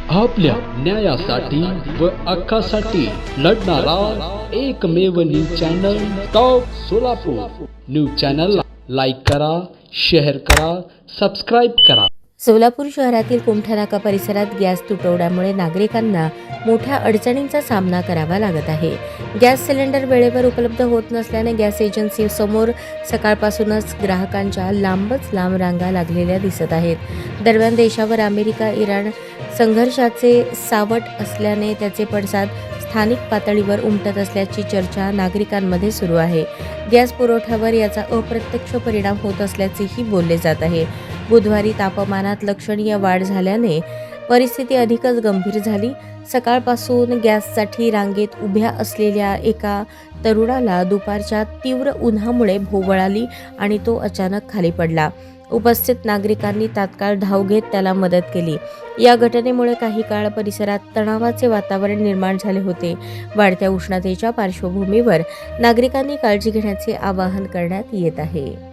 आपल्या न्यायासाठी व हक्कासाठी लढणारा एकमेव news channel top Solapur. News चॅनलला लाईक करा, शेअर करा, सबस्क्राईब करा। सोलापूर शहरातील कुमठानाका परिसरात गॅस तुटवड्यामुळे नागरिकांना मोठ्या अडचणींचा सामना करावा लागत आहे। गॅस सिलेंडर वेळेवर उपलब्ध होत नसल्याने गॅस एजन्सी समोर सकाळपासूनच ग्राहकांच्या लांबच लांब रांगा लागलेल्या दिसत आहेत। दरम्यान देशावर अमेरिका इराण संघर्षाचे सावट असल्याने त्याचे पडसाद स्थानिक पातळीवर उमटत असल्याची चर्चा नागरिकांमध्ये सुरू आहे। गॅस पुरवठ्यावर याचा अप्रत्यक्ष परिणाम होत असल्याचेही बोलले जात आहे। बुधवारी तापमानात लक्षणीय वाढ झाल्याने परिस्थिती अधिकच गंभीर झाली। सकाळपासून गॅससाठी रांगेत उभ्या असलेल्या एका तरुणाला दुपारच्या तीव्र उन्हामुळे भोवळ आली आणि तो अचानक खाली पडला। उपस्थित नागरिकांनी तात्काळ धाव घेत त्याला मदत केली। या घटनेमुळे काही काळ परिसरात तणावाचे वातावरण निर्माण झाले होते। वाढत्या उष्णतेच्या पार्श्वभूमीवर नागरिकांनी काळजी घेण्याचे आवाहन करण्यात येत आहे।